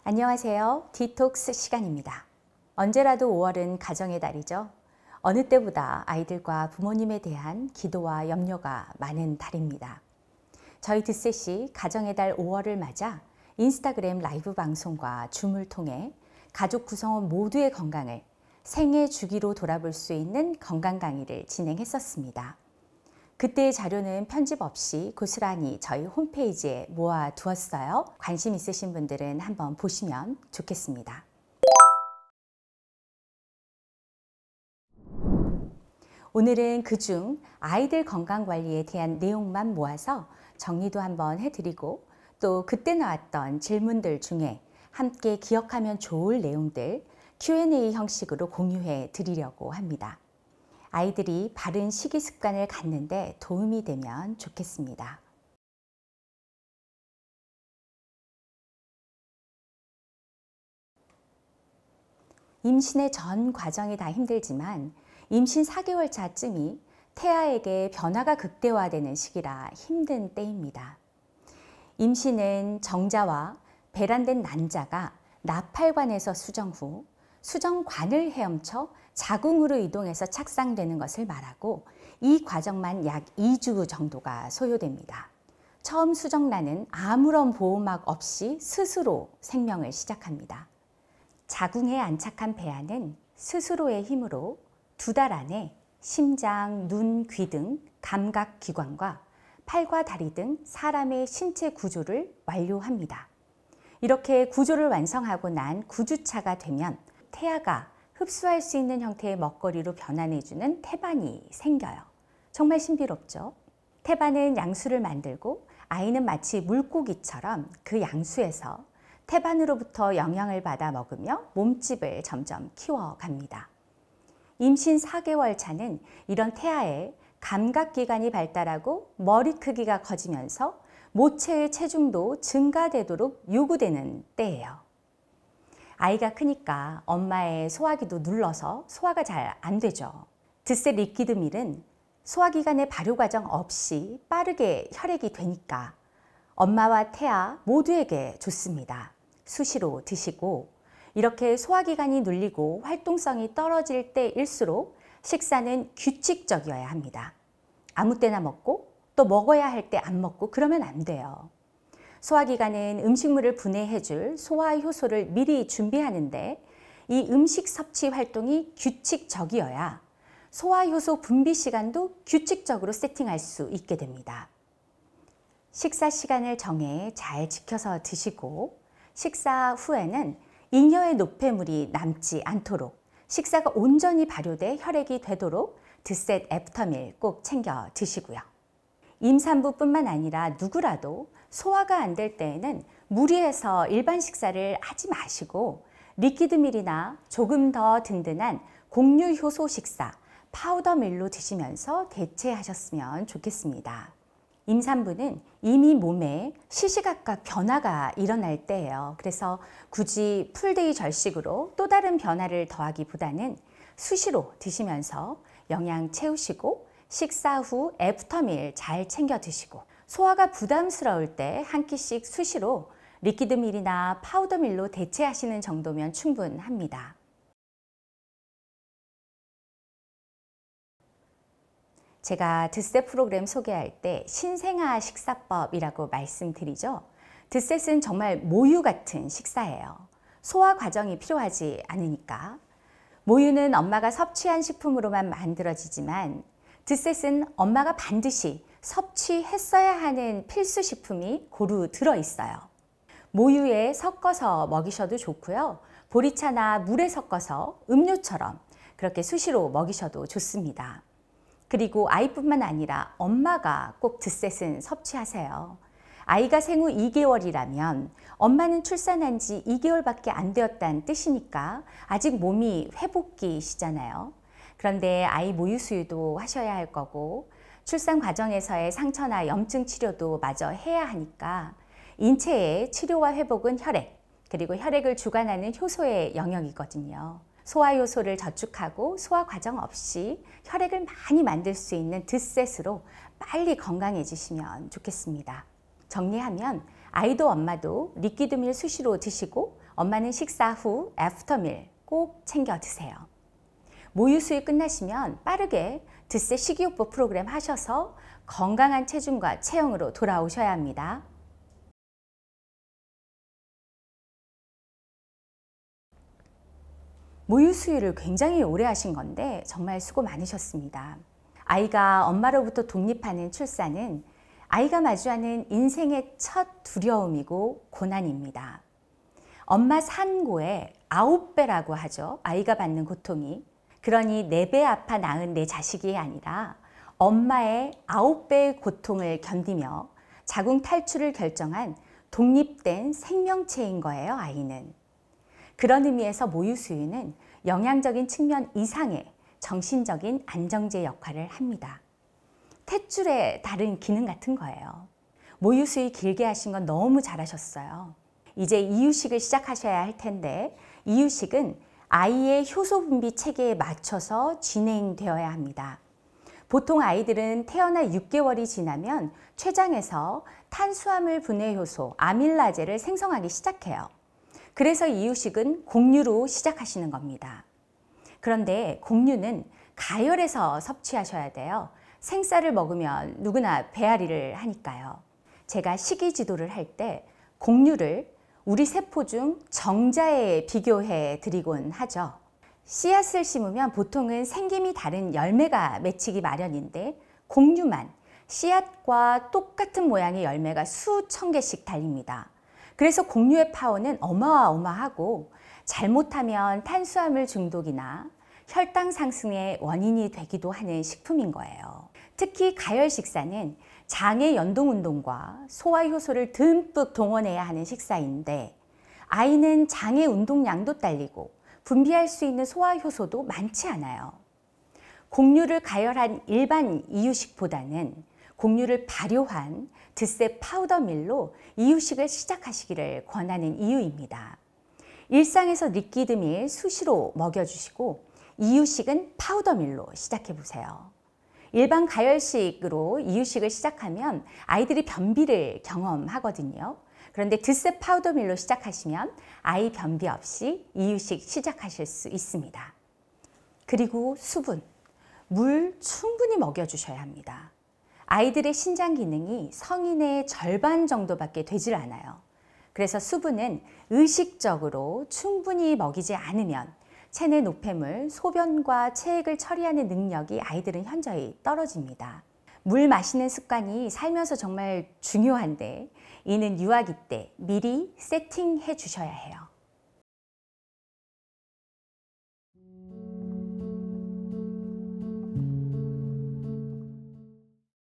안녕하세요. 디톡스 시간입니다. 언제라도 5월은 가정의 달이죠. 어느 때보다 아이들과 부모님에 대한 기도와 염려가 많은 달입니다. 저희 드셋이 가정의 달 5월을 맞아 인스타그램 라이브 방송과 줌을 통해 가족 구성원 모두의 건강을 생애 주기로 돌아볼 수 있는 건강 강의를 진행했었습니다. 그때의 자료는 편집 없이 고스란히 저희 홈페이지에 모아두었어요. 관심 있으신 분들은 한번 보시면 좋겠습니다. 오늘은 그중 아이들 건강관리에 대한 내용만 모아서 정리도 한번 해드리고 또 그때 나왔던 질문들 중에 함께 기억하면 좋을 내용들 Q&A 형식으로 공유해 드리려고 합니다. 아이들이 바른 식이 습관을 갖는데 도움이 되면 좋겠습니다. 임신의 전 과정이 다 힘들지만 임신 4개월 차쯤이 태아에게 변화가 극대화되는 시기라 힘든 때입니다. 임신은 정자와 배란된 난자가 나팔관에서 수정 후 수정관을 헤엄쳐 자궁으로 이동해서 착상되는 것을 말하고 이 과정만 약 2주 정도가 소요됩니다. 처음 수정란은 아무런 보호막 없이 스스로 생명을 시작합니다. 자궁에 안착한 배아는 스스로의 힘으로 2달 안에 심장, 눈, 귀 등 감각기관과 팔과 다리 등 사람의 신체 구조를 완료합니다. 이렇게 구조를 완성하고 난 9주차가 되면 태아가 흡수할 수 있는 형태의 먹거리로 변환해주는 태반이 생겨요. 정말 신비롭죠? 태반은 양수를 만들고 아이는 마치 물고기처럼 그 양수에서 태반으로부터 영양을 받아 먹으며 몸집을 점점 키워갑니다. 임신 4개월 차는 이런 태아의 감각기관이 발달하고 머리 크기가 커지면서 모체의 체중도 증가되도록 요구되는 때예요. 아이가 크니까 엄마의 소화기도 눌러서 소화가 잘 안 되죠. 드셋 리퀴드밀은 소화기관의 발효 과정 없이 빠르게 혈액이 되니까 엄마와 태아 모두에게 좋습니다. 수시로 드시고 이렇게 소화기관이 눌리고 활동성이 떨어질 때일수록 식사는 규칙적이어야 합니다. 아무 때나 먹고 또 먹어야 할 때 안 먹고 그러면 안 돼요. 소화기관은 음식물을 분해해줄 소화효소를 미리 준비하는데 이 음식 섭취 활동이 규칙적이어야 소화효소 분비 시간도 규칙적으로 세팅할 수 있게 됩니다. 식사 시간을 정해 잘 지켜서 드시고 식사 후에는 잉여의 노폐물이 남지 않도록 식사가 온전히 발효돼 혈액이 되도록 드셋 애프터밀 꼭 챙겨 드시고요. 임산부뿐만 아니라 누구라도 소화가 안 될 때에는 무리해서 일반 식사를 하지 마시고 리퀴드밀이나 조금 더 든든한 곡류효소 식사, 파우더밀로 드시면서 대체하셨으면 좋겠습니다. 임산부는 이미 몸에 시시각각 변화가 일어날 때예요. 그래서 굳이 풀데이 절식으로 또 다른 변화를 더하기보다는 수시로 드시면서 영양 채우시고 식사 후 애프터밀 잘 챙겨 드시고 소화가 부담스러울 때 한 끼씩 수시로 리퀴드밀이나 파우더밀로 대체하시는 정도면 충분합니다. 제가 드셋 프로그램 소개할 때 신생아 식사법이라고 말씀드리죠. 드셋은 정말 모유 같은 식사예요. 소화 과정이 필요하지 않으니까. 모유는 엄마가 섭취한 식품으로만 만들어지지만 드셋은 엄마가 반드시 섭취했어야 하는 필수 식품이 고루 들어있어요. 모유에 섞어서 먹이셔도 좋고요. 보리차나 물에 섞어서 음료처럼 그렇게 수시로 먹이셔도 좋습니다. 그리고 아이뿐만 아니라 엄마가 꼭 드셋은 섭취하세요. 아이가 생후 2개월이라면 엄마는 출산한 지 2개월밖에 안 되었다는 뜻이니까 아직 몸이 회복기시잖아요. 그런데 아이 모유 수유도 하셔야 할 거고 출산 과정에서의 상처나 염증 치료도 마저 해야 하니까 인체의 치료와 회복은 혈액, 그리고 혈액을 주관하는 효소의 영역이거든요. 소화효소를 저축하고 소화 과정 없이 혈액을 많이 만들 수 있는 드셋으로 빨리 건강해지시면 좋겠습니다. 정리하면 아이도 엄마도 리퀴드밀 수시로 드시고 엄마는 식사 후 애프터밀 꼭 챙겨 드세요. 모유 수유 끝나시면 빠르게 드세 식이요법 프로그램 하셔서 건강한 체중과 체형으로 돌아오셔야 합니다. 모유 수유를 굉장히 오래 하신 건데 정말 수고 많으셨습니다. 아이가 엄마로부터 독립하는 출산은 아이가 마주하는 인생의 첫 두려움이고 고난입니다. 엄마 산고의 9배라고 하죠. 아이가 받는 고통이. 그러니 4배 아파 낳은 내 자식이 아니라 엄마의 9배의 고통을 견디며 자궁 탈출을 결정한 독립된 생명체인 거예요, 아이는. 그런 의미에서 모유 수유는 영양적인 측면 이상의 정신적인 안정제 역할을 합니다. 탯줄의 다른 기능 같은 거예요. 모유 수유 길게 하신 건 너무 잘하셨어요. 이제 이유식을 시작하셔야 할 텐데 이유식은 아이의 효소 분비 체계에 맞춰서 진행되어야 합니다. 보통 아이들은 태어나 6개월이 지나면 췌장에서 탄수화물 분해 효소 아밀라제를 생성하기 시작해요. 그래서 이유식은 곡류로 시작하시는 겁니다. 그런데 곡류는 가열해서 섭취하셔야 돼요. 생쌀을 먹으면 누구나 배앓이를 하니까요. 제가 식이 지도를 할 때 곡류를 우리 세포 중 정자에 비교해 드리곤 하죠. 씨앗을 심으면 보통은 생김이 다른 열매가 맺히기 마련인데 곡류만 씨앗과 똑같은 모양의 열매가 수천 개씩 달립니다. 그래서 곡류의 파워는 어마어마하고 잘못하면 탄수화물 중독이나 혈당 상승의 원인이 되기도 하는 식품인 거예요. 특히 가열 식사는 장의 연동 운동과 소화 효소를 듬뿍 동원해야 하는 식사인데 아이는 장의 운동량도 딸리고 분비할 수 있는 소화 효소도 많지 않아요. 곡류를 가열한 일반 이유식보다는 곡류를 발효한 드세 파우더밀로 이유식을 시작하시기를 권하는 이유입니다. 일상에서 리퀴드밀 수시로 먹여주시고 이유식은 파우더밀로 시작해 보세요. 일반 가열식으로 이유식을 시작하면 아이들이 변비를 경험하거든요. 그런데 드세 파우더밀로 시작하시면 아이 변비 없이 이유식 시작하실 수 있습니다. 그리고 수분, 물 충분히 먹여주셔야 합니다. 아이들의 신장 기능이 성인의 절반 정도밖에 되질 않아요. 그래서 수분은 의식적으로 충분히 먹이지 않으면 체내 노폐물, 소변과 체액을 처리하는 능력이 아이들은 현저히 떨어집니다. 물 마시는 습관이 살면서 정말 중요한데 이는 유아기 때 미리 세팅해 주셔야 해요.